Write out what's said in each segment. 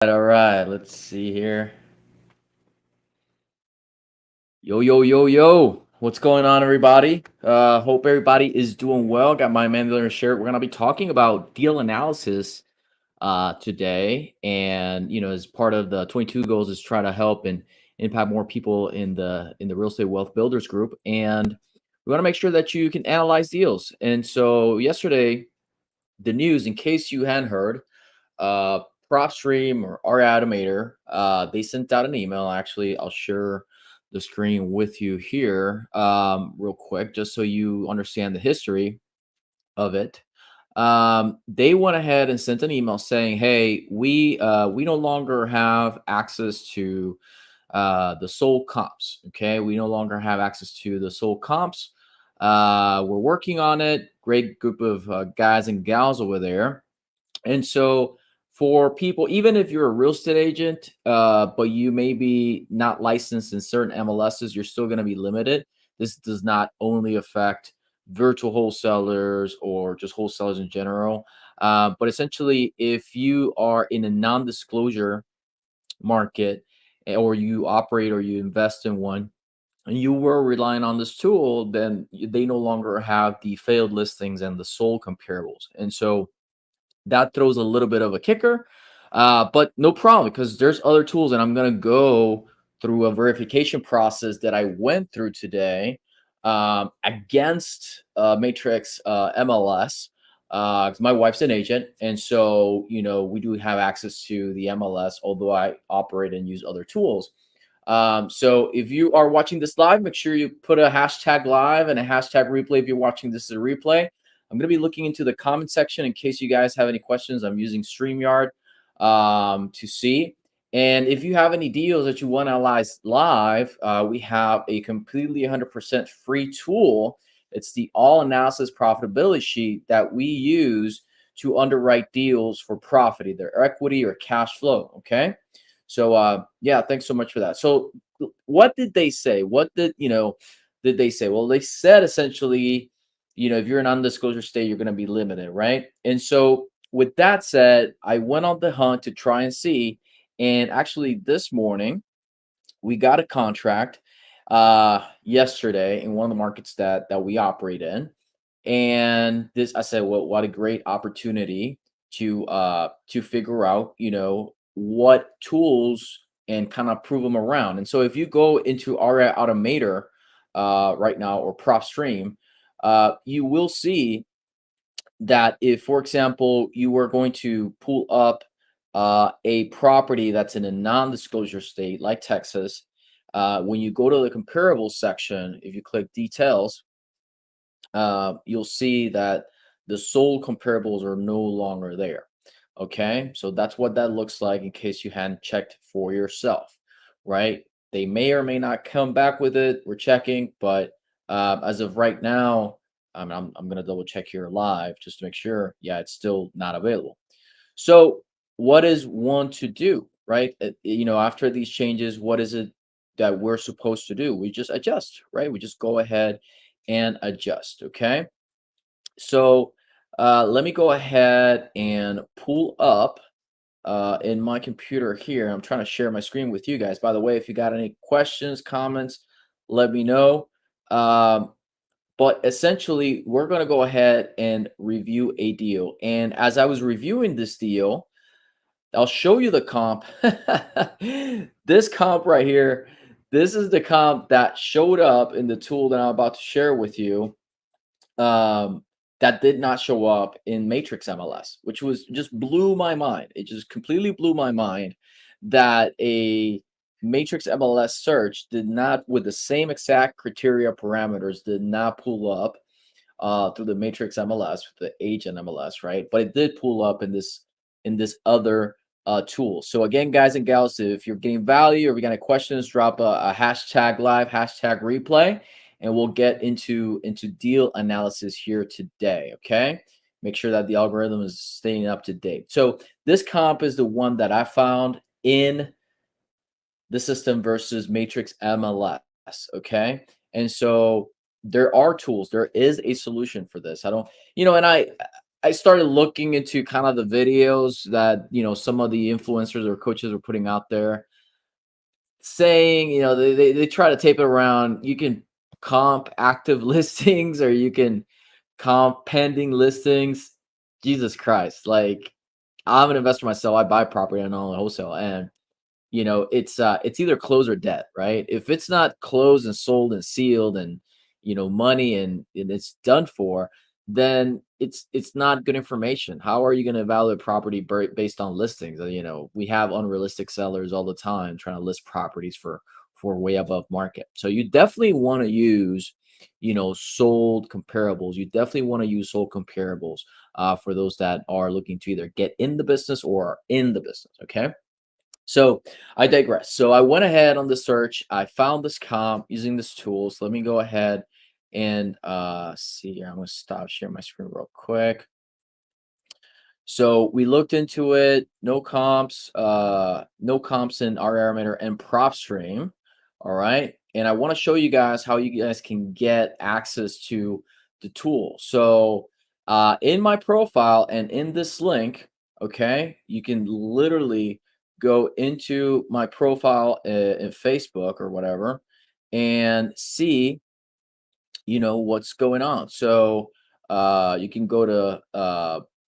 All right. Let's see here. Yo, yo, yo, yo. What's going on, everybody? Hope everybody is doing well. Got my Mandalorian shirt. We're gonna be talking about deal analysis today, and as part of the 22 goals is try to help and impact more people in the real estate wealth builders group, and we want to make sure that you can analyze deals. And so yesterday, the news, in case you hadn't heard, uh, PropStream or our Automator, they sent out an email. Actually, I'll share the screen with you here real quick, just so you understand the history of it. They went ahead and sent an email saying, "Hey, we no longer have access to the sold comps. Okay, we no longer have access to the sold comps. We're working on it. Great group of guys and gals over there." And so for people, even if you're a real estate agent, but you may be not licensed in certain MLSs, you're still going to be limited. This does not only affect virtual wholesalers or just wholesalers in general. But essentially, if you are in a non-disclosure market or you operate or you invest in one, and you were relying on this tool, then they no longer have the failed listings and the sold comparables. And so that throws a little bit of a kicker, but no problem because there's other tools, and I'm gonna go through a verification process that I went through today against Matrix MLS. 'Cause my wife's an agent, and so we do have access to the MLS, although I operate and use other tools. So if you are watching this live, make sure you put a hashtag live and a hashtag replay if you're watching this as a replay. I'm going to be looking into the comment section in case you guys have any questions. I'm using StreamYard to see. And if you have any deals that you want to analyze live, we have a completely 100% free tool. It's the All Analysis Profitability Sheet that we use to underwrite deals for profit, either equity or cash flow. Okay. So yeah, thanks so much for that. So what did they say? What did they say? Well, they said essentially, if you're an undisclosure state, you're going to be limited, right? And so with that said, I went on the hunt to try and see. And actually, this morning we got a contract yesterday in one of the markets that we operate in. And this, I said, well, what a great opportunity to figure out, what tools and kind of prove them around. And so if you go into our Automator right now or PropStream, you will see that if, for example, you were going to pull up a property that's in a non-disclosure state like Texas, when you go to the comparable section, if you click details, you'll see that the sold comparables are no longer there. Okay, so that's what that looks like in case you hadn't checked for yourself, right? They may or may not come back with it. We're checking, but as of right now, I'm going to double check here live just to make sure. Yeah, it's still not available. So, what is one to do, right? After these changes, what is it that we're supposed to do? We just adjust, right? We just go ahead and adjust. Okay. So, let me go ahead and pull up in my computer here. I'm trying to share my screen with you guys. By the way, if you got any questions, comments, let me know. But essentially, we're going to go ahead and review a deal. And as I was reviewing this deal, I'll show you the comp. This comp right here, this is the comp that showed up in the tool that I'm about to share with you. That did not show up in Matrix MLS, which was just blew my mind. It just completely blew my mind that a Matrix MLS search did not, with the same exact criteria parameters, did not pull up through the Matrix MLS, the agent MLS, right? But it did pull up in this other tool. So again, guys and gals, if you're getting value or if you got any questions, drop a hashtag live, hashtag replay, and we'll get into deal analysis here today. Okay. Make sure that the algorithm is staying up to date. So this comp is the one that I found in the system versus Matrix MLS. Okay. And so there are tools. There is a solution for this. I don't, and I started looking into kind of the videos that, some of the influencers or coaches are putting out there saying, they try to tape it around. You can comp active listings or you can comp pending listings. Jesus Christ. Like, I'm an investor myself. I buy property and all wholesale. And it's either closed or dead, right? If it's not closed and sold and sealed and money and it's done for, then it's not good information. How are you going to evaluate property based on listings? We have unrealistic sellers all the time trying to list properties for way above market. So you definitely want to use sold comparables. You definitely want to use sold comparables for those that are looking to either get in the business or are in the business. Okay. So I digress. So I went ahead on the search. I found this comp using this tool. So let me go ahead and see here. I'm going to stop sharing my screen real quick. So we looked into it. No comps in our emitter and prop stream. All right. And I want to show you guys how you guys can get access to the tool. So in my profile and in this link, okay, you can literally go into my profile in Facebook or whatever and see what's going on. So you can go to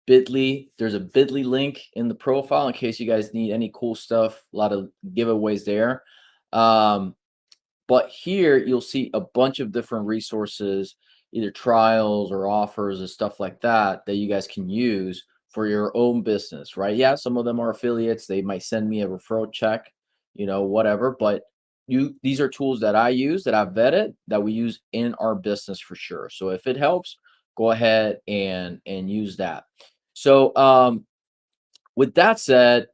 Bitly. There's a Bitly link in the profile in case you guys need any cool stuff. A lot of giveaways there. But here you'll see a bunch of different resources, either trials or offers and stuff like that you guys can use for your own business, right? Yeah, some of them are affiliates. They might send me a referral check, whatever. But these are tools that I use, that I've vetted, that we use in our business for sure. So if it helps, go ahead and use that. So with that said,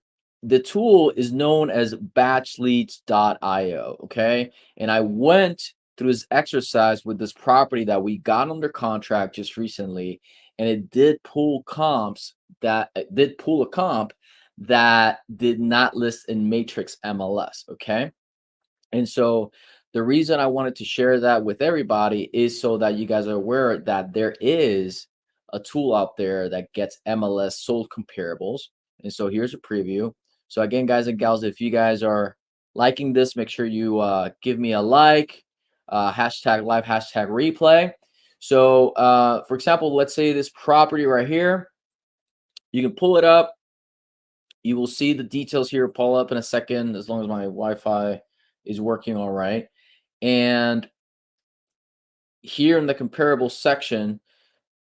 the tool is known as batchleads.io. Okay. And I went through this exercise with this property that we got under contract just recently, and it did pull comps that it did pull a comp that did not list in Matrix MLS. Okay. And so the reason I wanted to share that with everybody is so that you guys are aware that there is a tool out there that gets MLS sold comparables. And so here's a preview. So again, guys and gals, if you guys are liking this, make sure you give me a like, hashtag live, hashtag replay. So for example, let's say this property right here, you can pull it up. You will see the details here pull up in a second, as long as my Wi-Fi is working all right. And here in the comparable section,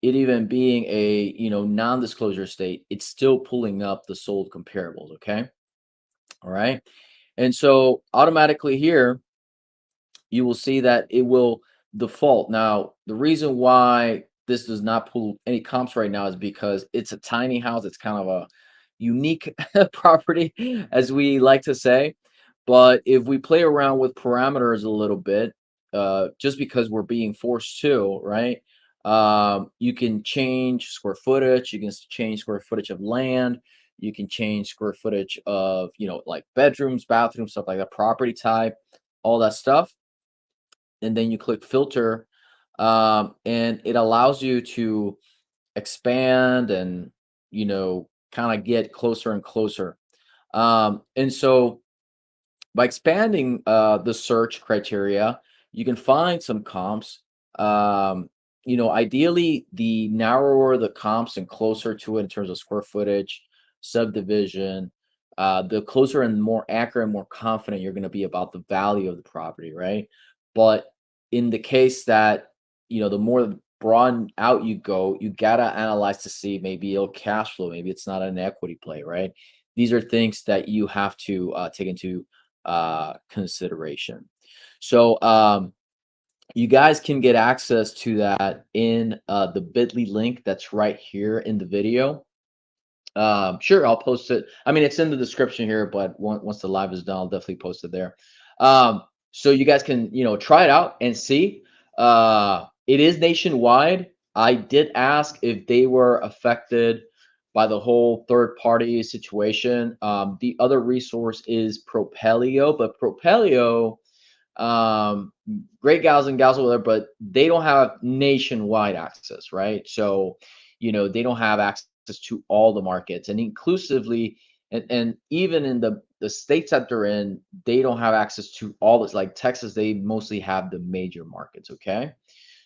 it even being a non-disclosure state, it's still pulling up the sold comparables. Okay. All right. And so automatically here, you will see that it will default. Now, the reason why this does not pull any comps right now is because it's a tiny house. It's kind of a unique property, as we like to say. But if we play around with parameters a little bit, just because we're being forced to, right? You can change square footage. You can change square footage of land. You can change square footage of, like bedrooms, bathrooms, stuff like that, property type, all that stuff. And then you click filter, and it allows you to expand and kind of get closer and closer. And so by expanding the search criteria, you can find some comps. Ideally, the narrower the comps and closer to it in terms of square footage, subdivision, the closer and more accurate and more confident you're going to be about the value of the property, right? But in the case that, the more broad out you go, you got to analyze to see maybe it'll cash flow, maybe it's not an equity play, right? These are things that you have to take into consideration. So you guys can get access to that in the bit.ly link that's right here in the video. Sure, I'll post it. I mean, it's in the description here, but once the live is done, I'll definitely post it there. So you guys can, try it out and see. It is nationwide. I did ask if they were affected by the whole third party situation. The other resource is Propelio, but Propelio, great gals and gals over there, but they don't have nationwide access, right? So they don't have access to all the markets, and inclusively, and even in the states that they're in, they don't have access to all this. Like Texas, they mostly have the major markets. Okay.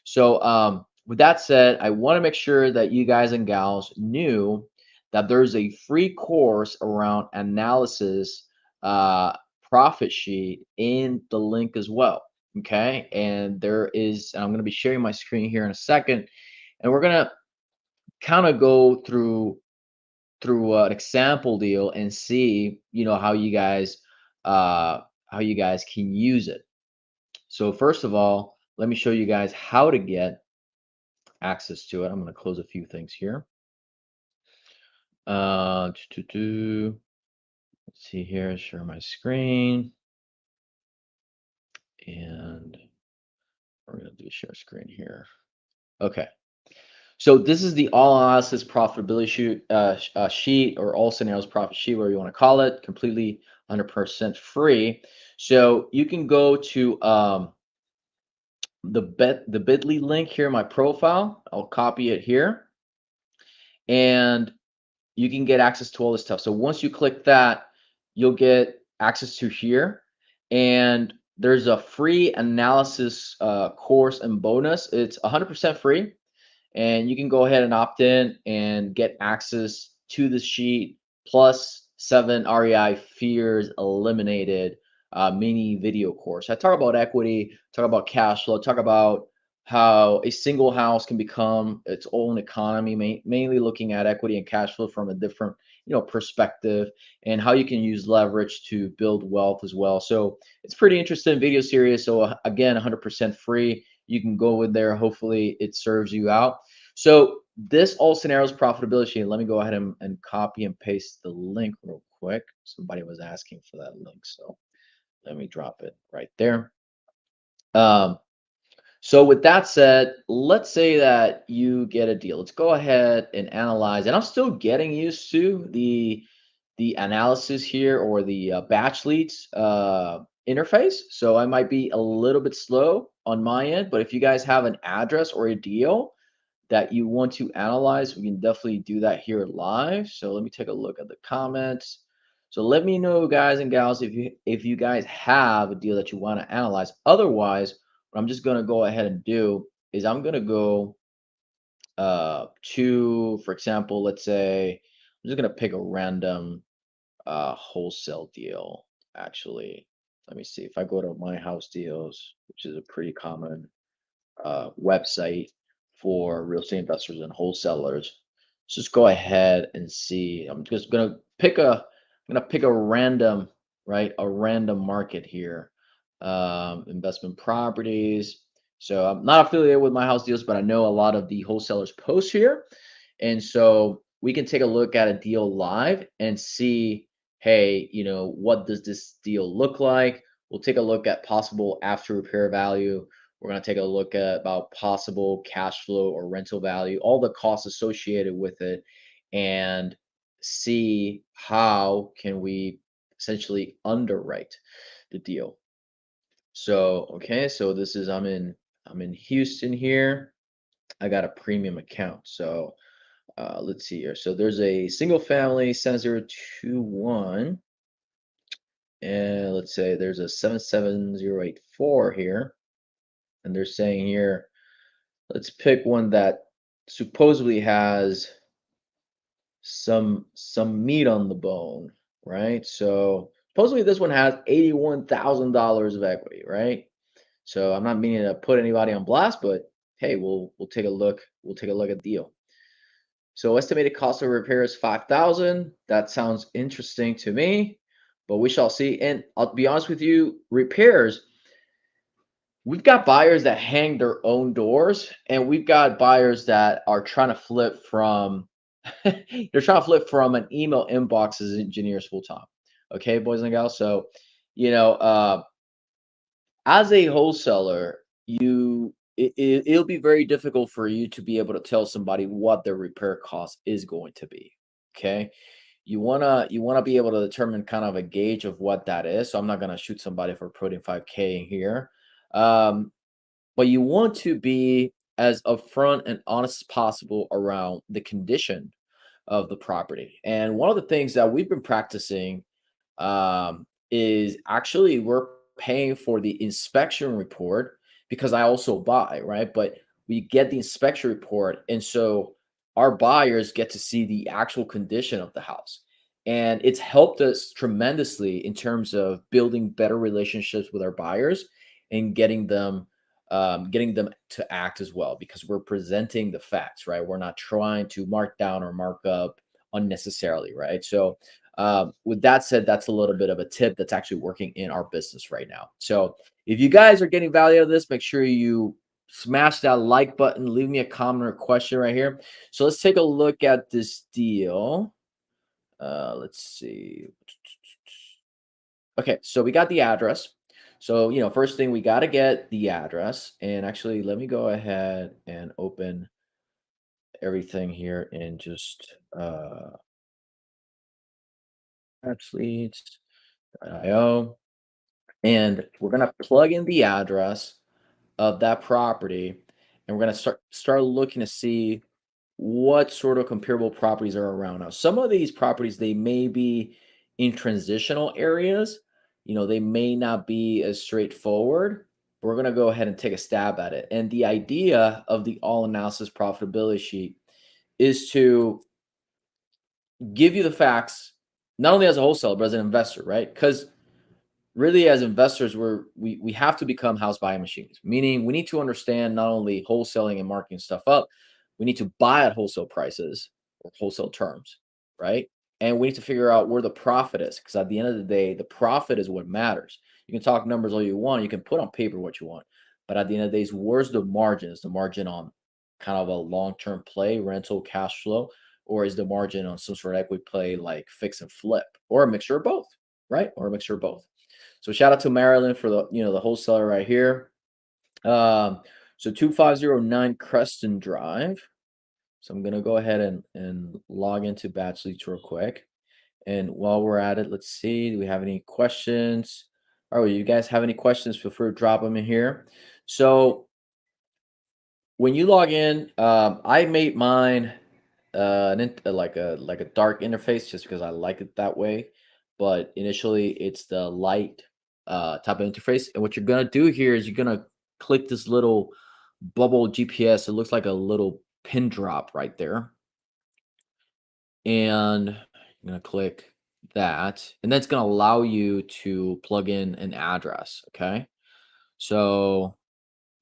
So, with that said, I want to make sure that you guys and gals knew that there's a free course around analysis, uh, profit sheet in the link as well. Okay. And I'm going to be sharing my screen here in a second, and we're going to kind of go through an example deal and see, uh, how you guys can use it. So first of all, let me show you guys how to get access to it. I'm going to close a few things here. Let's see here, share my screen, and we're going to do share screen here. Okay. So this is the all analysis profitability sheet, or all scenarios profit sheet, whatever you want to call it, completely 100% free. So you can go to the bit.ly link here in my profile. I'll copy it here, and you can get access to all this stuff. So once you click that, you'll get access to here, and there's a free analysis course and bonus. It's 100% free, and you can go ahead and opt in and get access to the sheet plus 7 REI fears eliminated mini video course. I talk about equity, talk about cash flow, talk about how a single house can become its own economy, mainly looking at equity and cash flow from a different perspective, and how you can use leverage to build wealth as well. So it's pretty interesting video series. So again, 100% free. You can go in there. Hopefully it serves you out. So this all scenarios profitability, let me go ahead and copy and paste the link real quick. Somebody was asking for that link, so let me drop it right there. So with that said, let's say that you get a deal. Let's go ahead and analyze. And I'm still getting used to the analysis here, or the batch leads interface. So I might be a little bit slow on my end, but if you guys have an address or a deal that you want to analyze, we can definitely do that here live. So let me take a look at the comments. So let me know, guys and gals, if you guys have a deal that you want to analyze. Otherwise, what I'm just going to go ahead and do is I'm going to go to, for example, let's say I'm just going to pick a random wholesale deal. Actually, let me see if I go to my house deals, which is a pretty common website for real estate investors and wholesalers. Let's just go ahead and see. I'm just gonna pick a random, right? A random market here. Investment properties. So I'm not affiliated with my house deals, but I know a lot of the wholesalers post here. And so we can take a look at a deal live and see, hey, what does this deal look like? We'll take a look at possible after repair value. We're going to take a look at about possible cash flow or rental value, all the costs associated with it, and see how can we essentially underwrite the deal. So, okay, so this is I'm in Houston here. I got a premium account. So, let's see here. So there's a single family 7021, and let's say there's a 77084 here, and they're saying here, let's pick one that supposedly has some meat on the bone, right? So supposedly this one has $81,000 of equity, right? So I'm not meaning to put anybody on blast, but hey, we'll take a look. We'll take a look at the deal. So estimated cost of repair is 5,000. That sounds interesting to me, but we shall see. And I'll be honest with you, repairs, we've got buyers that hang their own doors, and we've got buyers that are trying to flip from they're trying to flip from an email inbox as engineers full time. Okay, boys and gals. So, you know, as a wholesaler, it'll be very difficult for you to be able to tell somebody what their repair cost is going to be. Okay. You wanna be able to determine kind of a gauge of what that is. So I'm not gonna shoot somebody for putting 5K in here. Um, but you want to be as upfront and honest as possible around the condition of the property. And one of the things that we've been practicing is actually we're paying for the inspection report because I also buy, right? But we get the inspection report, and so our buyers get to see the actual condition of the house. And it's helped us tremendously in terms of building better relationships with our buyers and getting them to act as well because we're presenting the facts, right? We're not trying to mark down or mark up unnecessarily, right? So with that said, that's a little bit of a tip that's actually working in our business right now. So if you guys are getting value out of this, make sure you smash that like button, leave me a comment or question right here. So let's take a look at this deal. Let's see. Okay, so we got the address. So, first thing we got to get the address. And actually, let me go ahead and open everything here and just AppsLeads.io. And we're gonna plug in the address of that property, and we're gonna start looking to see what sort of comparable properties are around. Now, some of these properties they may be in transitional areas. They may not be as straightforward. But we're gonna go ahead and take a stab at it. And the idea of the all analysis profitability sheet is to give you the facts, not only as a wholesaler but as an investor, right? Because really as investors we have to become house buying machines, meaning we need to understand not only wholesaling and marking stuff up, we need to buy at wholesale prices or wholesale terms, right? And we need to figure out where the profit is, because at the end of the day the profit is what matters. You can talk numbers all you want, you can put on paper what you want, but at the end of the day, where's the margin? Is the margin on kind of a long-term play, rental cash flow, or is the margin on some sort of equity play like fix and flip, or a mixture of both, right? Or a mixture of both. So shout out to Maryland for the wholesaler right here. So 2509 Creston Drive. So I'm gonna go ahead and log into Batch Leads real quick. And while we're at it, let's see. Do we have any questions? All right, you guys have any questions? Feel free to drop them in here. So when you log in, I made mine like a dark interface just because I like it that way. But initially, it's the light type of interface. And what you're gonna do here is you're gonna click this little bubble GPS. It looks like a little pin drop right there, and I'm gonna click that, and that's gonna allow you to plug in an address. Okay, so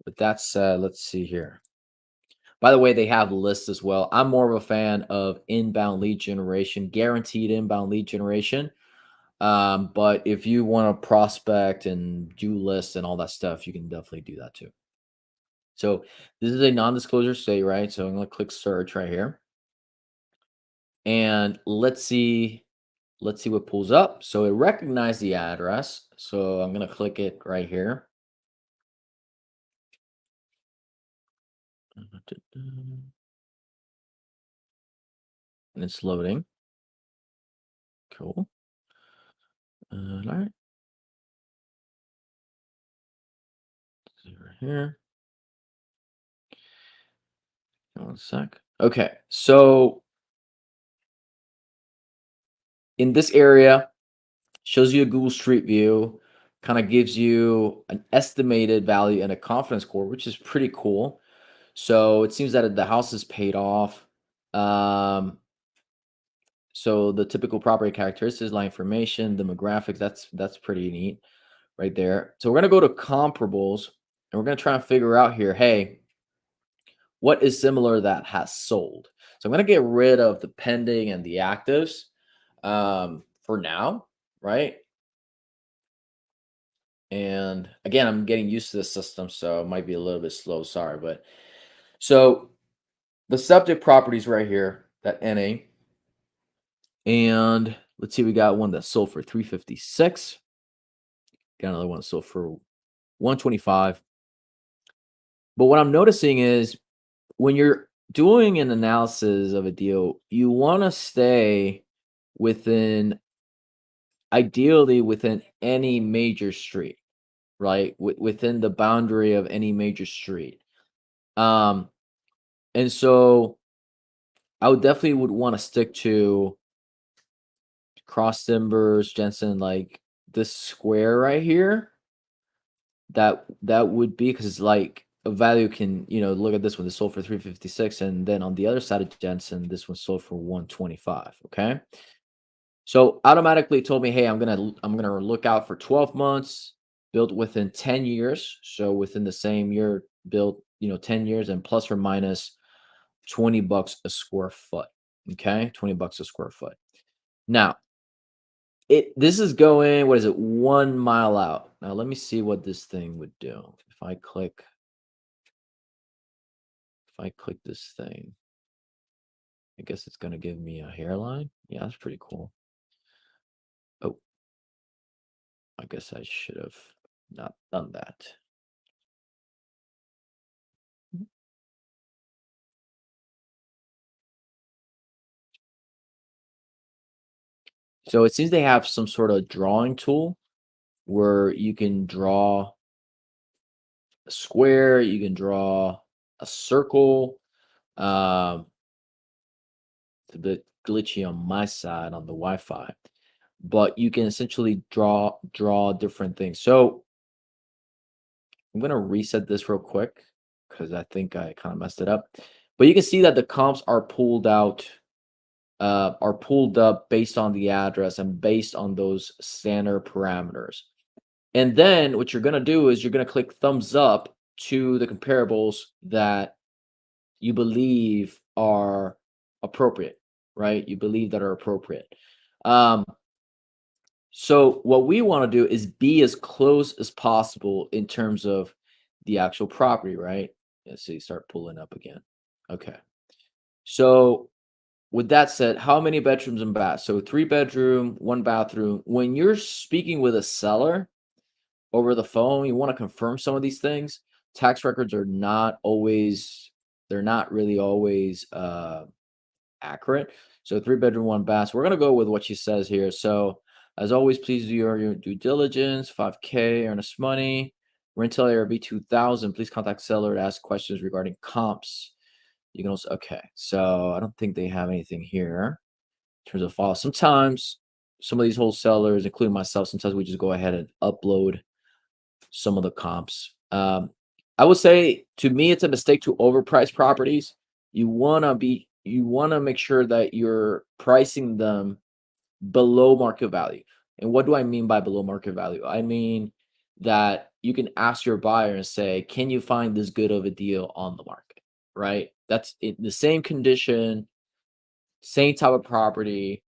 with that said, let's see here. By the way, they have lists as well. I'm more of a fan of inbound lead generation, guaranteed inbound lead generation. But if you want to prospect and do lists and all that stuff, you can definitely do that too. So this is a non-disclosure state, right? So I'm going to click search right here, and let's see what pulls up. So it recognized the address. So I'm going to click it right here. And it's loading. Cool. All right. See right here. One sec. Okay. So in this area, shows you a Google Street View, kind of gives you an estimated value and a confidence score, which is pretty cool. So it seems that the house is paid off. Um, so the typical property characteristics, line information, demographics, that's pretty neat right there. So we're gonna go to comparables and we're gonna try and figure out here, hey, what is similar that has sold? So I'm gonna get rid of the pending and the actives for now, right? And again, I'm getting used to the system, so it might be a little bit slow. Sorry, but so the subject properties right here, that NA, and let's see, we got one that sold for 356. Got another one that sold for 125. But what I'm noticing is when you're doing an analysis of a deal, you want to stay within, ideally within any major street, right? Within the boundary of any major street. And so I would definitely would want to stick to cross timbers, Jensen, like this square right here. That would be because it's like a value can, look at this one. This sold for 356, and then on the other side of Jensen, this one sold for 125. Okay. So automatically it told me, hey, I'm gonna look out for 12 months, built within 10 years. So within the same year, built 10 years and plus or minus 20 bucks a square foot. Okay, 20 bucks a square foot. Now, this is going, what is it, 1 mile out. Now let me see what this thing would do. If I click this thing, I guess it's gonna give me a hairline. Yeah, that's pretty cool. Oh, I guess I should have not done that. So it seems they have some sort of drawing tool where you can draw a square, you can draw a circle. It's a bit glitchy on my side on the Wi-Fi, but you can essentially draw different things. So I'm gonna reset this real quick because I think I kind of messed it up. But you can see that the comps are pulled up based on the address and based on those standard parameters. And then what you're gonna do is you're gonna click thumbs up to the comparables that you believe are appropriate, right? You believe that are appropriate. Um, so what we want to do is be as close as possible in terms of the actual property, right? Let's see, start pulling up again. Okay. So with that said, how many bedrooms and baths? So 3 bedroom, 1 bathroom. When you're speaking with a seller over the phone, you want to confirm some of these things. Tax records are not always, they're not really always accurate. So 3 bedroom, 1 bath. So we're gonna go with what she says here. So as always, please do your due diligence. 5K earnest money. Rental ARB 2000. Please contact seller to ask questions regarding comps. You can also, okay. So I don't think they have anything here in terms of follow. Sometimes some of these wholesalers, including myself, sometimes we just go ahead and upload some of the comps. I would say to me, it's a mistake to overprice properties. You want to make sure that you're pricing them below market value. And what do I mean by below market value? I mean that you can ask your buyer and say, "Can you find this good of a deal on the market?" Right? That's it, the same condition, same type of property.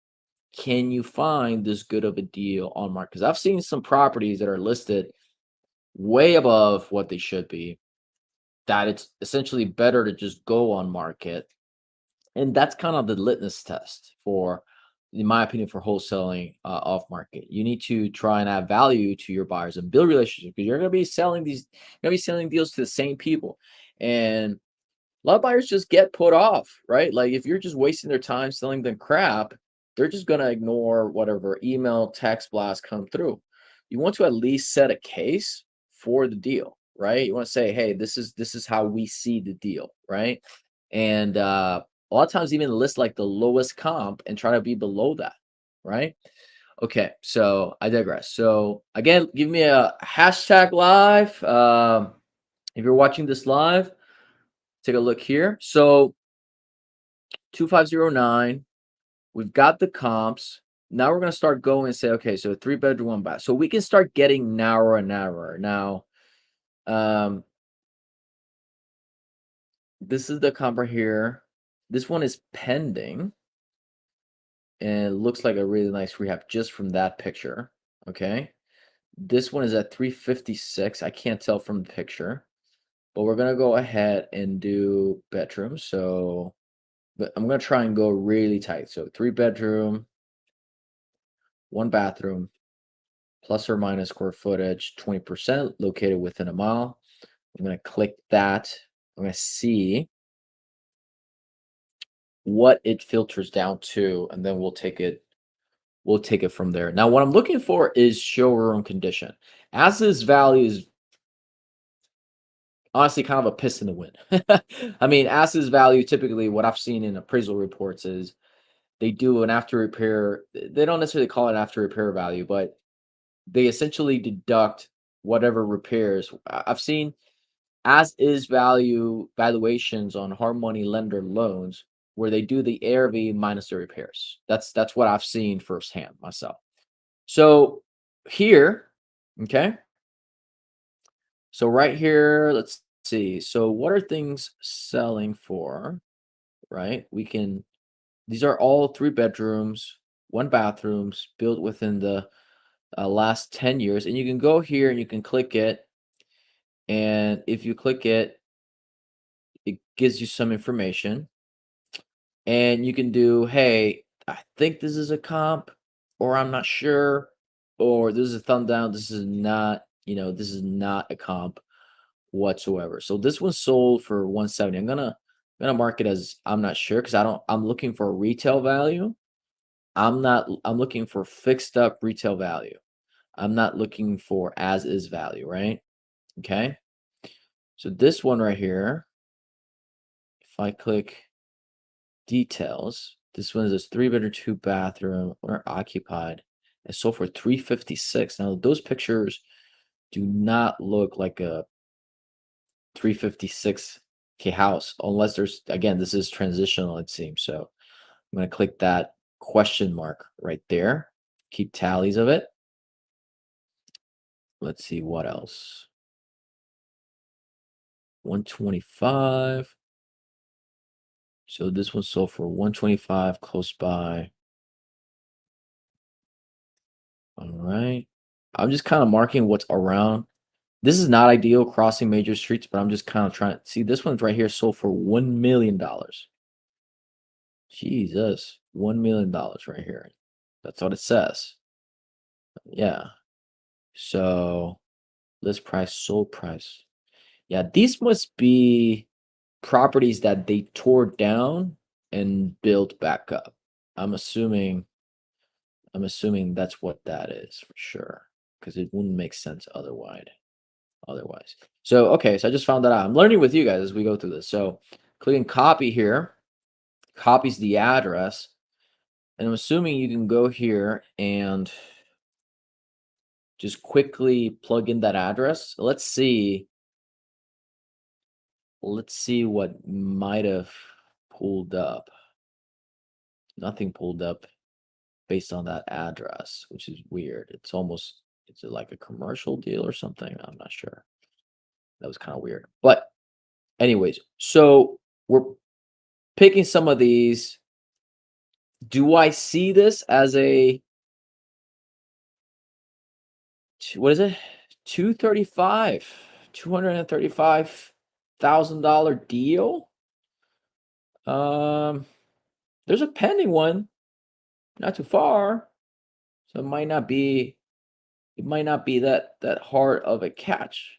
Can you find this good of a deal on market? Because I've seen some properties that are listed way above what they should be, that it's essentially better to just go on market. And that's kind of the litmus test for, in my opinion, for wholesaling off market. You need to try and add value to your buyers and build relationships because you're gonna be selling deals to the same people. And a lot of buyers just get put off, right? Like if you're just wasting their time selling them crap, they're just gonna ignore whatever email, text blast come through. You want to at least set a case for the deal, right? You want to say, hey, this is how we see the deal, right? And a lot of times even list like the lowest comp and try to be below that, right? Okay, so I digress. So again, give me a hashtag live. If you're watching this live, take a look here. So 2509, we've got the comps. Now we're going to start going and say, okay, so 3 bedroom, 1 bath. So we can start getting narrower and narrower. Now, this is the comp right here. This one is pending. And it looks like a really nice rehab just from that picture. Okay. This one is at 356. I can't tell from the picture, but we're going to go ahead and do bedroom. So but I'm going to try and go really tight. So 3 bedroom, 1 bathroom, plus or minus square footage, 20%, located within a mile. I'm going to click that. I'm going to see what it filters down to, and then we'll take it from there. Now, what I'm looking for is showroom condition. As this value is honestly kind of a piss in the wind. I mean, as is value, typically what I've seen in appraisal reports is they do an after repair. They don't necessarily call it after repair value, but they essentially deduct whatever repairs. I've seen as is value valuations on hard money lender loans where they do the ARV minus the repairs. That's what I've seen firsthand myself. So here, okay. So right here, let's see. So what are things selling for? Right? We can these are all 3 bedrooms, 1 bathrooms built within the last 10 years. And you can go here and you can click it. And if you click it, it gives you some information. And you can do, hey, I think this is a comp, or I'm not sure, or this is a thumb down. This is not, this is not a comp whatsoever. So this one sold for 170. I'm gonna mark it as I'm not sure because I'm looking for retail value. I'm looking for fixed up retail value. I'm not looking for as is value, right? Okay. So this one right here, if I click details, this one is a 3 bedroom, 2 bathroom, owner occupied. It sold for 356. Now those pictures do not look like a 356K house unless there's again, this is transitional, it seems. So I'm gonna click that question mark right there. Keep tallies of it. Let's see what else. 125. So this one sold for 125 close by. All right. I'm just kind of marking what's around. This is not ideal crossing major streets, but I'm just kind of trying. See, this one's right here sold for $1 million. Jesus, $1 million right here. That's what it says. Yeah. So list price, sold price. Yeah, these must be properties that they tore down and built back up. I'm assuming I'm assuming that's what that is for sure, because it wouldn't make sense otherwise. So okay, so I just found that out. I'm learning with you guys as we go through this. So clicking copy here, copies the address, and I'm assuming you can go here and just quickly plug in that address. Let's see what might have pulled up. Nothing pulled up based on that address, which is weird. It's like a commercial deal or something? I'm not sure. That was kind of weird. But anyways, so we're picking some of these. Do I see this as what is it? 235, $235,000 deal? Um, there's a pending one, not too far. So it might not be that hard of a catch.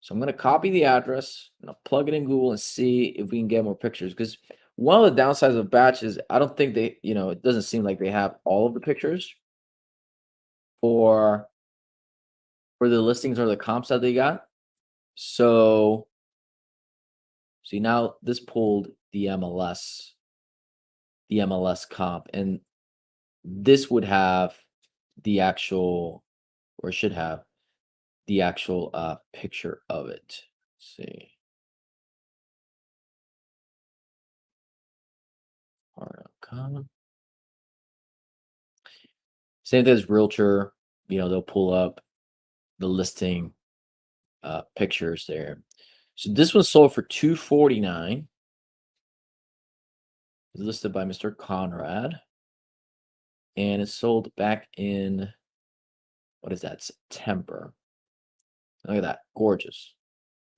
So I'm gonna copy the address, and I'll plug it in Google and see if we can get more pictures. Because one of the downsides of batch is I don't think it doesn't seem like they have all of the pictures for the listings or the comps that they got. So see now this pulled the MLS comp, and this would have the actual or should have the actual picture of it. Let's see. Hard.com. Same thing as Realtor, they'll pull up the listing pictures there. So this one sold for 249. It's listed by Mr. Conrad. And it sold back in what is that? September. Look at that. Gorgeous.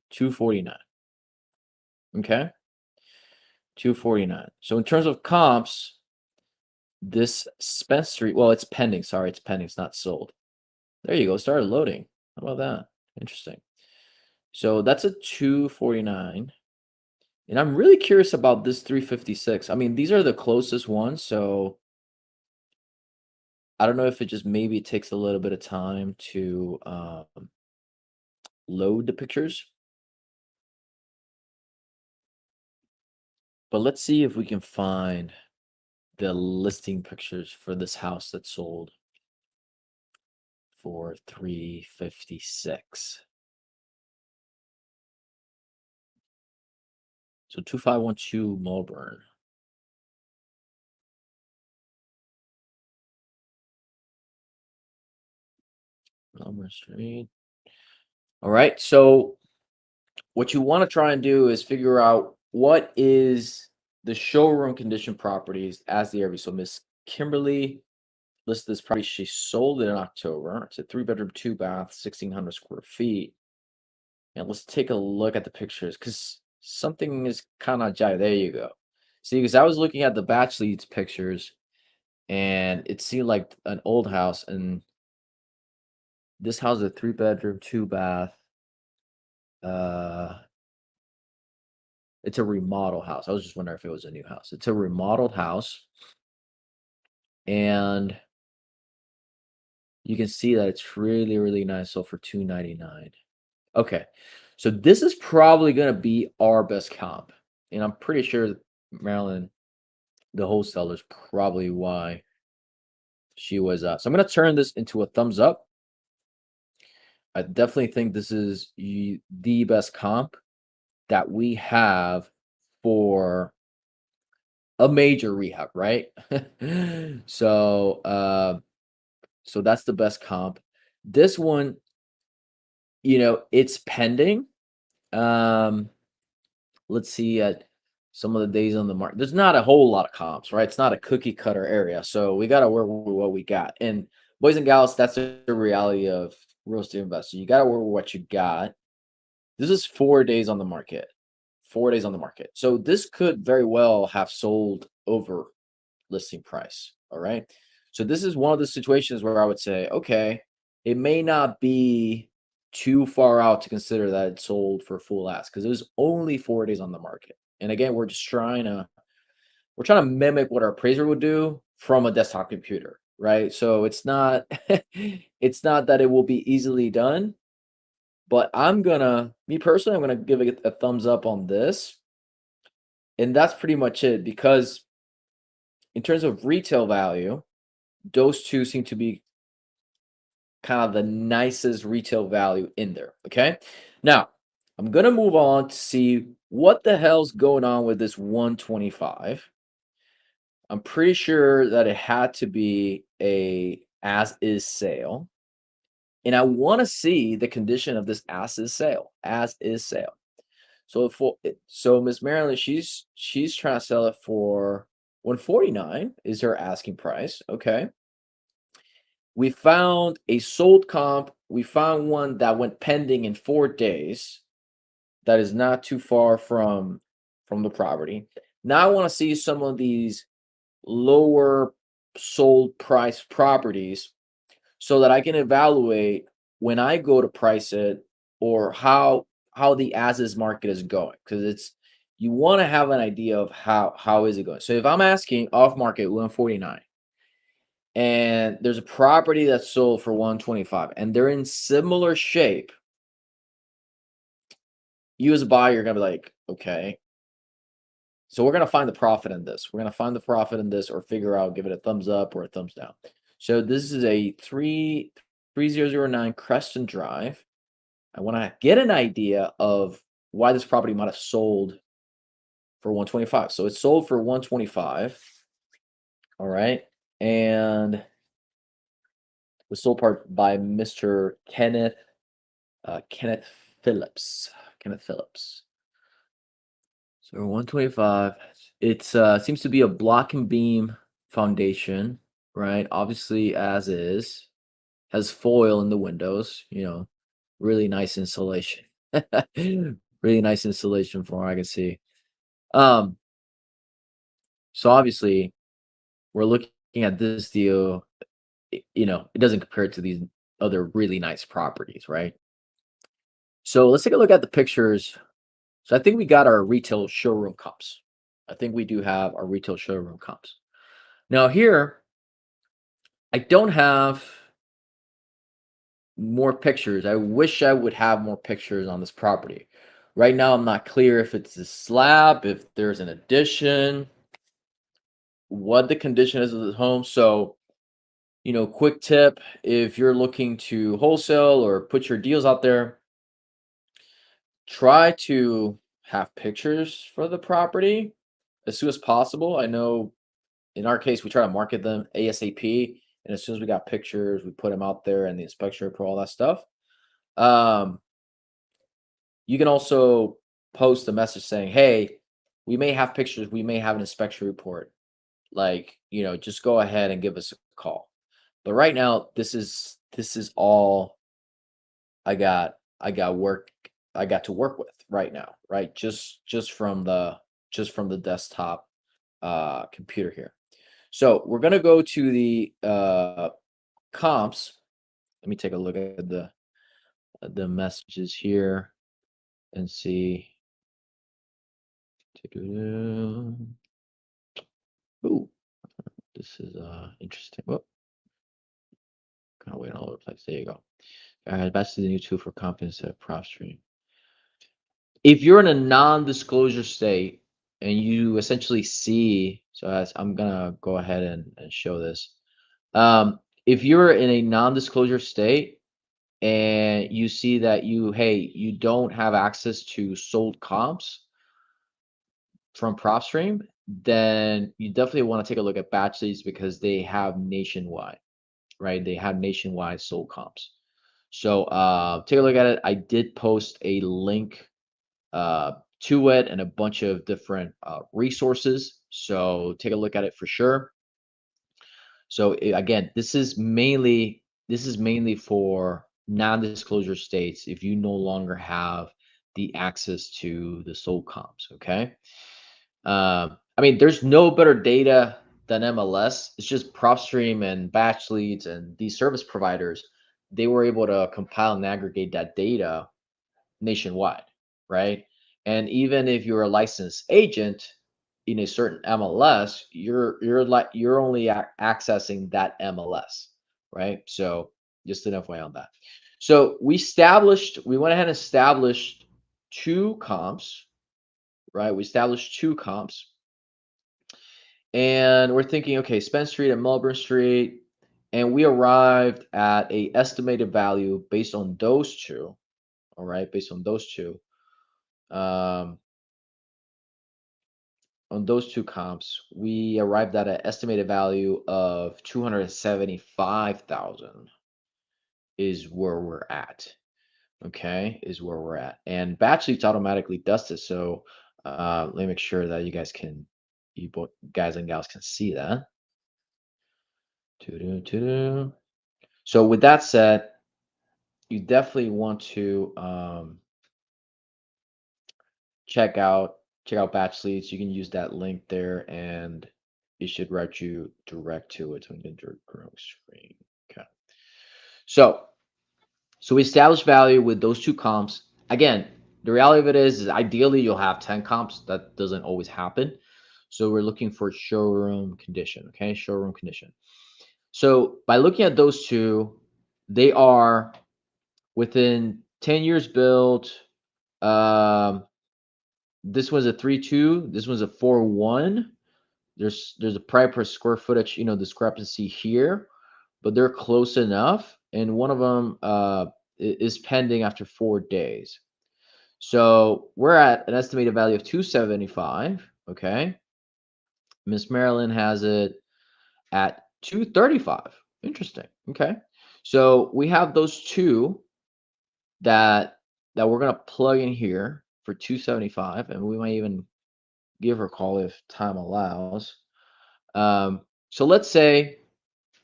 249. Okay. 249. So in terms of comps, this Spence Street, well, it's pending. Sorry, it's pending. It's not sold. There you go. Started loading. How about that? Interesting. So that's a 249. And I'm really curious about this 356. I mean, these are the closest ones, so I don't know if it just maybe takes a little bit of time to load the pictures. But let's see if we can find the listing pictures for this house that sold for 356. So 2512 Melbourne. Melbourne Street. All right. So what you want to try and do is figure out what is the showroom condition properties as the area. So Miss Kimberly listed this property. She sold it in October. It's a 3 bedroom, 2 bath, 1,600 square feet. And let's take a look at the pictures because something is kind of jive. There you go. See, because I was looking at the batch leads pictures and it seemed like an old house. And this house is a 3 bedroom, 2 bath. Uh, it's a remodel house. I was just wondering if it was a new house. It's a remodeled house, and you can see that it's really, really nice. So for 299. Okay, so this is probably gonna be our best comp, and I'm pretty sure Marilyn, the wholesaler, is probably why she was. So I'm gonna turn this into a thumbs up. I definitely think this is the best comp that we have for a major rehab, right? so so that's the best comp. This one, it's pending. Um let's see at some of the days on the market. There's not a whole lot of comps, right? It's not a cookie cutter area. So we gotta work with what we got. And boys and gals, that's the reality of real estate investing. You gotta work with what you got. This is 4 days on the market. 4 days on the market. So this could very well have sold over listing price. All right. So this is one of the situations where I would say, okay, it may not be too far out to consider that it sold for full ask because it was only 4 days on the market. And again, we're trying to mimic what our appraiser would do from a desktop computer, right? So it's not it's not that it will be easily done, but me personally, I'm gonna give it a thumbs up on this. And that's pretty much it because in terms of retail value, those two seem to be kind of the nicest retail value in there. Okay. Now, I'm going to move on to see what the hell's going on with this 125. I'm pretty sure that it had to be a as is sale. And I want to see the condition of this as is sale. As is sale. So Miss Marilyn, she's trying to sell it for 149 is her asking price. Okay. We found a sold comp. We found one that went pending in 4 days. That is not too far from the property. Now I want to see some of these lower sold price properties so that I can evaluate when I go to price it or how the as is market is going because it's you want to have an idea of how is it going. So if I'm asking off market 149 and there's a property that's sold for 125 and they're in similar shape, you as a buyer you're gonna be like, okay, so we're gonna find the profit in this. We're gonna find the profit in this or figure out, give it a thumbs up or a thumbs down. So this is a 3009 Creston Drive. I want to get an idea of why this property might have sold for 125. So it's sold for 125. All right. And was sold part by Mr. Kenneth Phillips. Kenneth Phillips. So 125. It's seems to be a block and beam foundation, right? Obviously, as is, has foil in the windows, really nice insulation. Really nice insulation from what I can see. Um, so obviously we're looking at this deal, it doesn't compare to these other really nice properties, right? So let's take a look at the pictures. So I think we got our retail showroom comps. I think we do have our retail showroom comps. Now here, I don't have more pictures. I wish I would have more pictures on this property. Right now, I'm not clear if it's a slab, if there's an addition, what the condition is of the home. So, quick tip, if you're looking to wholesale or put your deals out there, try to have pictures for the property as soon as possible. I know in our case, we try to market them ASAP. And as soon as we got pictures, we put them out there and the inspection report, all that stuff. Um, you can also post a message saying, hey, we may have pictures, we may have an inspection report. Like, just go ahead and give us a call. But right now, this is all I got I got work I got to work with right now, right? Just from the desktop computer here. So we're gonna go to the comps. Let me take a look at the messages here and see. Ooh, this is interesting. Oh, kind of waiting all over the place. There you go. That's the new tool for comp instead of prop stream. If you're in a non-disclosure state and you essentially see, so I'm gonna go ahead and show this. If you're in a non-disclosure state and you see that you don't have access to sold comps from PropStream, then you definitely want to take a look at batch leads because they have nationwide, right? They have nationwide sold comps. So take a look at it. I did post a link to it and a bunch of different resources. So take a look at it for sure. So again, this is mainly for non-disclosure states if you no longer have the access to the sold comps. Okay. I mean, there's no better data than MLS. It's just PropStream and Batch Leads and these service providers. They were able to compile and aggregate that data nationwide, right? And even if you're a licensed agent in a certain MLS, you're only accessing that MLS, right? So just an FYI on that. So we went ahead and established two comps, right? We established two comps, and we're thinking, okay, Spence Street and Melbourne Street, and we arrived at a estimated value based on those two. All right, based um, on those two comps, we arrived at an estimated value of 275,000 is where we're at. Okay, is where we're at. And batch leads automatically does this. So let me make sure that you both guys and gals can see that. Doo-doo-doo-doo. So with that said, you definitely want to check out batch leads. You can use that link there and it should route you direct to it on the growing screen. Okay. So we established value with those two comps. Again, the reality of it is ideally you'll have 10 comps. That doesn't always happen. So we're looking for showroom condition. Okay, showroom condition. So by looking at those two, they are within 10 years built. Um, this was a 3.2. This was a 4.1. There's a price per square footage, discrepancy here, but they're close enough. And one of them is pending after 4 days. So we're at an estimated value of 275. Okay. Miss Marilyn has it at 235. Interesting. Okay. So we have those two that we're gonna plug in here for 275, and we might even give her a call if time allows. So let's say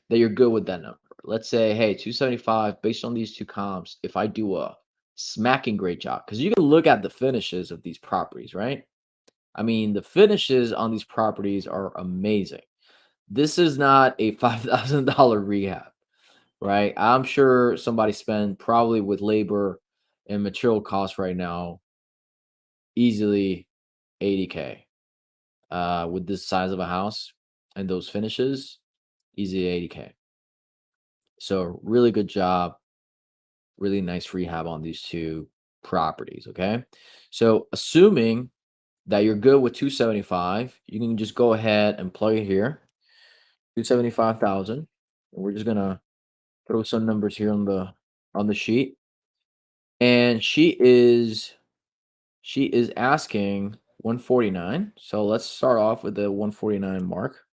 that you're good with that number. Let's say, hey, 275 based on these two comps. If I do a smacking great job, because you can look at the finishes of these properties, right? I mean, the finishes on these properties are amazing. This is not a $5,000 rehab, right? I'm sure somebody spent probably with labor and material costs right now easily 80K with this size of a house and those finishes, easy 80K. So really good job, really nice rehab on these two properties. Okay. So assuming that you're good with 275, you can just go ahead and plug it here, 275,000. And we're just gonna throw some numbers here on the sheet. And she is asking 149. So let's start off with the 149 mark.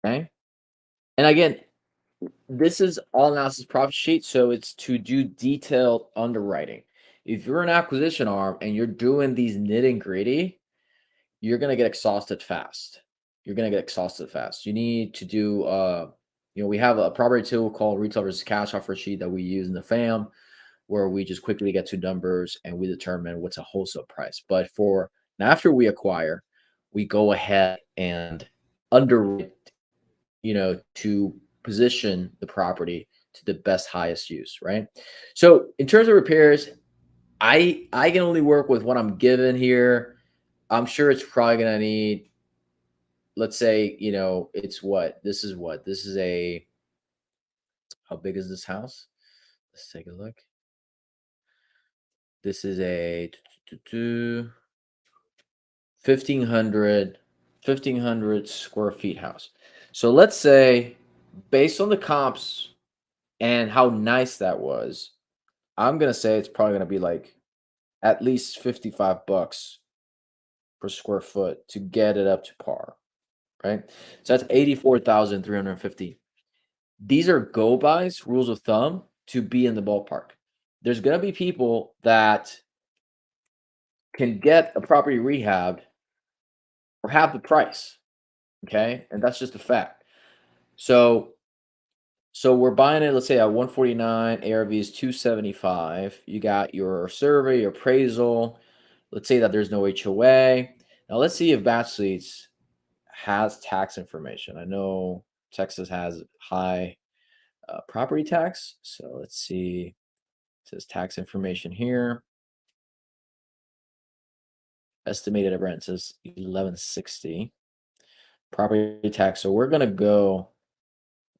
Okay. And again, this is all analysis profit sheet, so it's to do detailed underwriting. If you're an acquisition arm and you're doing these nitty gritty, you're gonna get exhausted fast. You're gonna get exhausted fast. You need to do we have a property tool called retail versus cash offer sheet that we use in the fam, where we just quickly get to numbers and we determine what's a wholesale price. But for and after we acquire, we go ahead and underwrite, to position the property to the best highest use, right? So in terms of repairs, I can only work with what I'm given here. I'm sure it's probably gonna need, let's say, it's what this is a how big is this house? Let's take a look. This is a 1500 square feet house. So let's say, based on the comps and how nice that was, I'm gonna say it's probably gonna be like at least 55 bucks per square foot to get it up to par, right? So that's 84,350. These are go bys, rules of thumb, to be in the ballpark. There's gonna be people that can get a property rehabbed for half the price. Okay, and that's just a fact. So we're buying it, let's say at 149, ARV is 275. You got your survey, your appraisal. Let's say that there's no HOA. Now let's see if Batch Leads has tax information. I know Texas has high property tax. So let's see. It says tax information here. Estimated rent says 1160. Property tax. So we're gonna go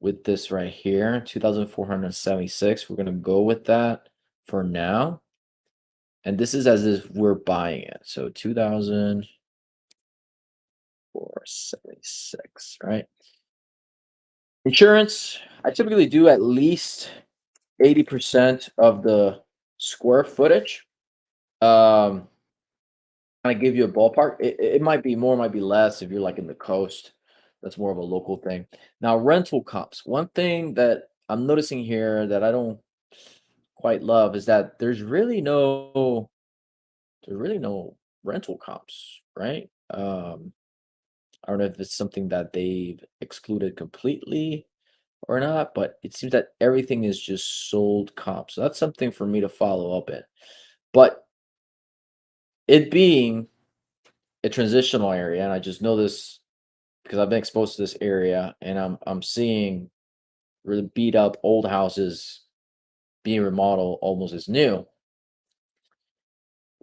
with this right here, 2,476. We're gonna go with that for now. And this is as if we're buying it. So 2,476, right? Insurance, I typically do at least 80% of the square footage. Um, kind of give you a ballpark. It might be more, might be less if you're like in the coast. That's more of a local thing. Now, rental comps. One thing that I'm noticing here that I don't quite love is that there's really no rental comps, right? I don't know if it's something that they've excluded completely or not, but it seems that everything is just sold comps. So that's something for me to follow up in. But it being a transitional area, and I just know this because I've been exposed to this area, and I'm seeing really beat up old houses being remodeled almost as new.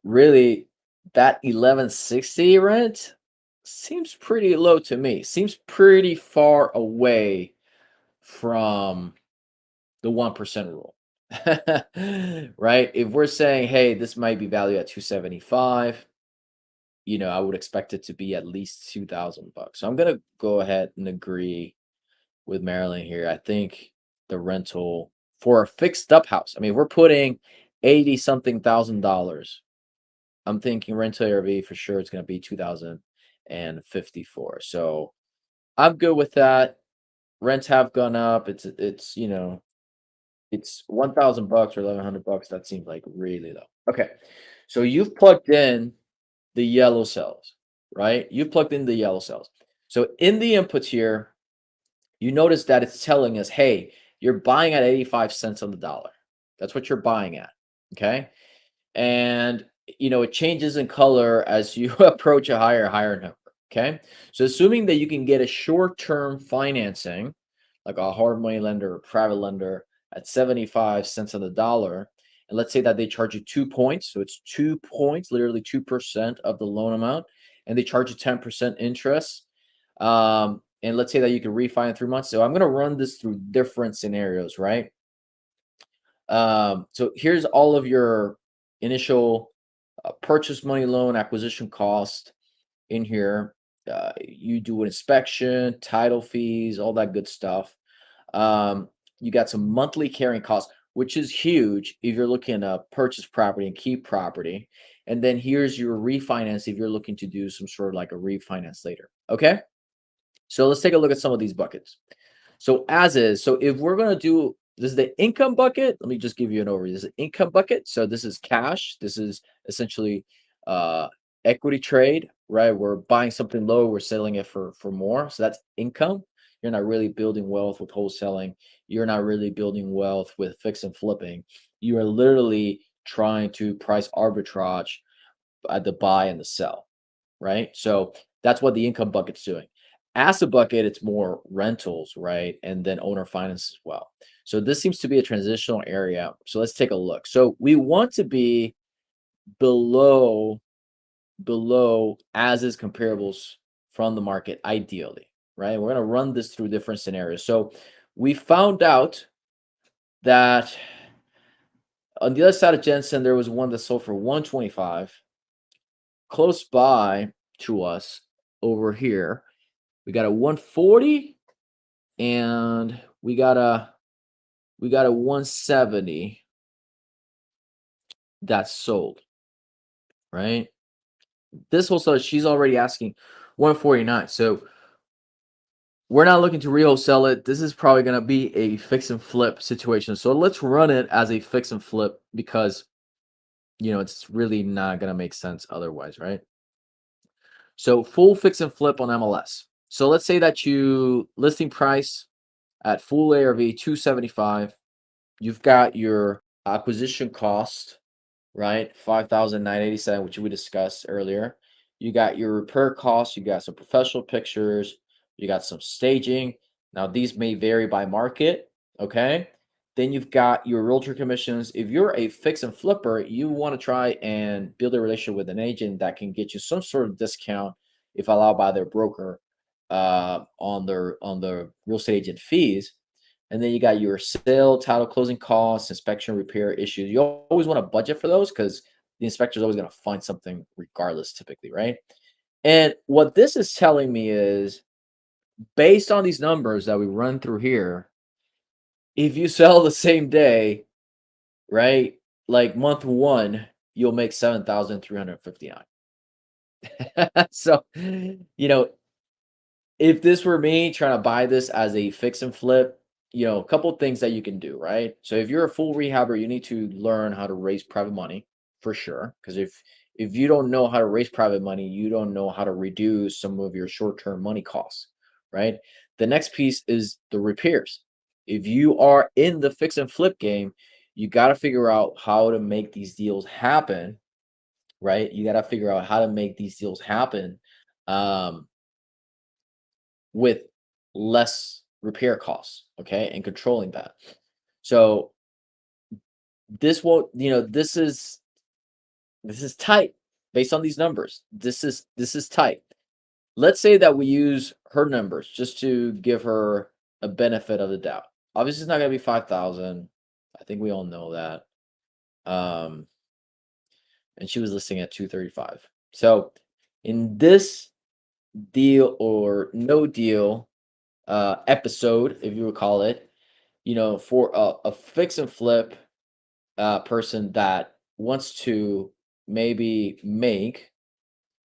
Really, that 1160 rent seems pretty low to me. Seems pretty far away from the 1% rule. Right? If we're saying, hey, this might be valued at 275, I would expect it to be at least 2,000 bucks. So I'm gonna go ahead and agree with Marilyn here. I think the rental for a fixed up house. I mean, we're putting 80 something thousand dollars. I'm thinking rental ARV for sure it's gonna be 2,054. So I'm good with that. Rents have gone up. It's 1,000 bucks or 1,100 bucks. That seems like really low. Okay. So you've plugged in the yellow cells, right? You've plugged in the yellow cells. So in the inputs here, you notice that it's telling us, hey, you're buying at 85 cents on the dollar. That's what you're buying at. Okay. And it changes in color as you approach a higher number. Okay. So assuming that you can get a short-term financing, like a hard money lender or private lender at 75 cents on the dollar, and let's say that they charge you 2 points. So it's 2 points, literally 2% of the loan amount, and they charge you 10% interest. and let's say that you can refi in 3 months. So I'm gonna run this through different scenarios, right? So here's all of your initial purchase money loan acquisition cost in here. You do an inspection, title fees, all that good stuff. You got some monthly carrying costs, which is huge if you're looking to purchase property and keep property. And then here's your refinance if you're looking to do some sort of like a refinance later. Okay. So let's take a look at some of these buckets. So as is, so if we're gonna do this is the income bucket. Let me just give you an overview. This is the income bucket. So this is cash. This is essentially uh equity trade, right? We're buying something low, we're selling it for more. So that's income. You're not really building wealth with wholesaling. You're not really building wealth with fix and flipping. You are literally trying to price arbitrage at the buy and the sell, right? So that's what the income bucket's doing. Asset bucket, it's more rentals, right? And then owner finance as well. So this seems to be a transitional area. So let's take a look. So we want to be below as is comparables from the market, ideally, right? We're gonna run this through different scenarios. So we found out that on the other side of Jensen, there was one that sold for 125. Close by to us over here, we got a 140 and we got a 170 that's sold, right? This wholesaler, she's already asking 149. So we're not looking to re-wholesale it. This is probably going to be a fix and flip situation. So let's run it as a fix and flip because it's really not going to make sense otherwise, right? So full fix and flip on MLS. So let's say that you listing price at full ARV 275. You've got your acquisition cost, right? 5,987, which we discussed earlier. You got your repair costs, you got some professional pictures, you got some staging. Now these may vary by market, okay? Then you've got your realtor commissions. If you're a fix and flipper, you want to try and build a relationship with an agent that can get you some sort of discount if allowed by their broker on the real estate agent fees. And then you got your sale, title, closing costs, inspection, repair issues. You always want to budget for those because the inspector is always going to find something regardless, typically, right? And what this is telling me is based on these numbers that we run through here, if you sell the same day, right? Like month one, you'll make 7,359. So, if this were me trying to buy this as a fix and flip, a couple things that you can do, right? So if you're a full rehabber, you need to learn how to raise private money for sure. Because if you don't know how to raise private money, you don't know how to reduce some of your short-term money costs, right? The next piece is the repairs. If you are in the fix and flip game, you got to figure out how to make these deals happen, right? You got to figure out how to make these deals happen. With less repair costs, okay, and controlling that. So this will, this is tight based on these numbers. This is tight. Let's say that we use her numbers just to give her a benefit of the doubt. Obviously, it's not going to be 5,000. I think we all know that. Um, and she was listing at 235. So in this deal or no deal episode, if you would call it, for a fix and flip person that wants to maybe make,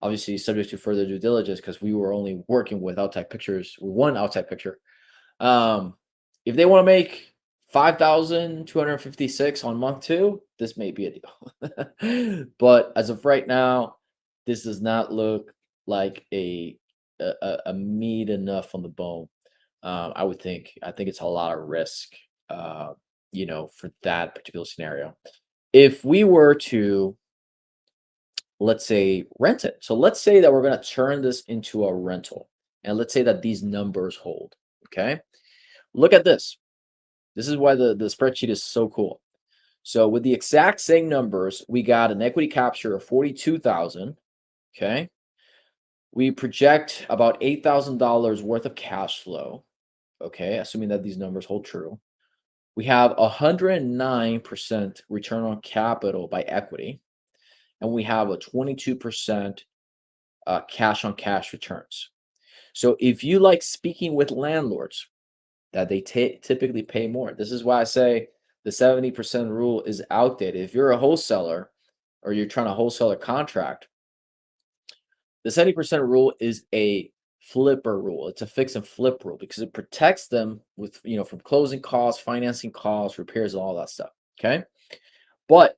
obviously subject to further due diligence, because we were only working with outside pictures, one outside picture. If they want to make 5,256 on month two, this may be a deal. But as of right now, this does not look like a meat enough on the bone. I would think. I think it's a lot of risk, for that particular scenario. If we were to, let's say, rent it. So let's say that we're going to turn this into a rental, and let's say that these numbers hold. Okay. Look at this. This is why the spreadsheet is so cool. So with the exact same numbers, we got an equity capture of 42,000. Okay. We project about $8,000 worth of cash flow. Okay, assuming that these numbers hold true. We have 109% return on capital by equity, and we have a 22% cash on cash returns. So if you like speaking with landlords, that they typically pay more. This is why I say the 70% rule is outdated. If you're a wholesaler or you're trying to wholesale a contract, the 70% rule is a flipper rule. It's a fix and flip rule because it protects them with, from closing costs, financing costs, repairs, and all that stuff. Okay. But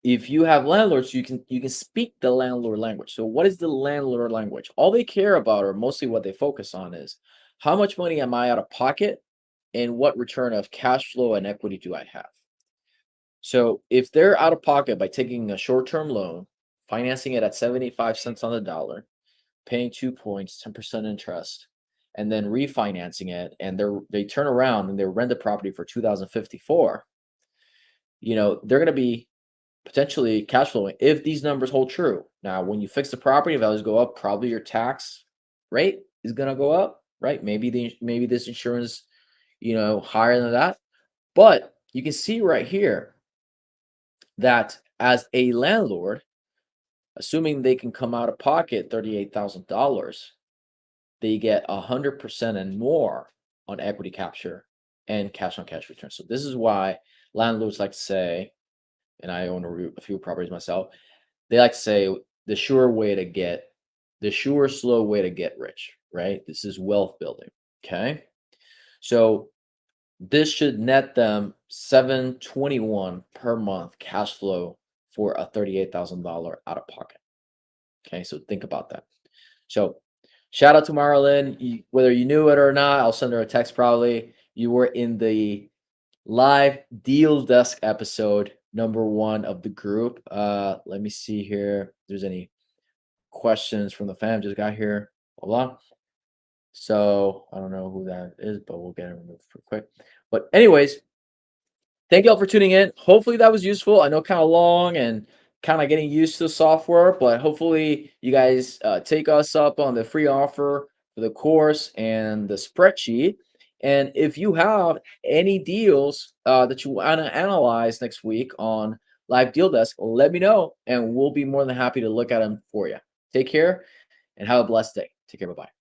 if you have landlords, you can speak the landlord language. So what is the landlord language? All they care about, or mostly what they focus on, is how much money am I out of pocket and what return of cash flow and equity do I have? So if they're out of pocket by taking a short-term loan, financing it at 75 cents on the dollar, paying 2 points, 10% interest, and then refinancing it, and they turn around and they rent the property for 2054, they're going to be potentially cash flowing if these numbers hold true. Now, when you fix the property values go up, probably your tax rate is going to go up, right? Maybe this insurance, higher than that. But you can see right here that as a landlord, assuming they can come out of pocket $38,000, they get 100% and more on equity capture and cash on cash return. So this is why landlords like to say, and I own a few properties myself, they like to say the sure slow way to get rich, right? This is wealth building. Okay. So this should net them $721 per month cash flow for a $38,000 out of pocket. Okay, so think about that. So shout out to Marilyn. Whether you knew it or not, I'll send her a text probably. You were in the live deal desk episode #1 of the group. Let me see here if there's any questions from the fam. Just got here. Blah, blah. So I don't know who that is, but we'll get it removed real quick. But anyways, thank you all for tuning in. Hopefully that was useful. I know kind of long and kind of getting used to the software, but hopefully you guys take us up on the free offer for the course and the spreadsheet. And if you have any deals that you want to analyze next week on Live Deal Desk, let me know and we'll be more than happy to look at them for you. Take care and have a blessed day. Take care. Bye-bye.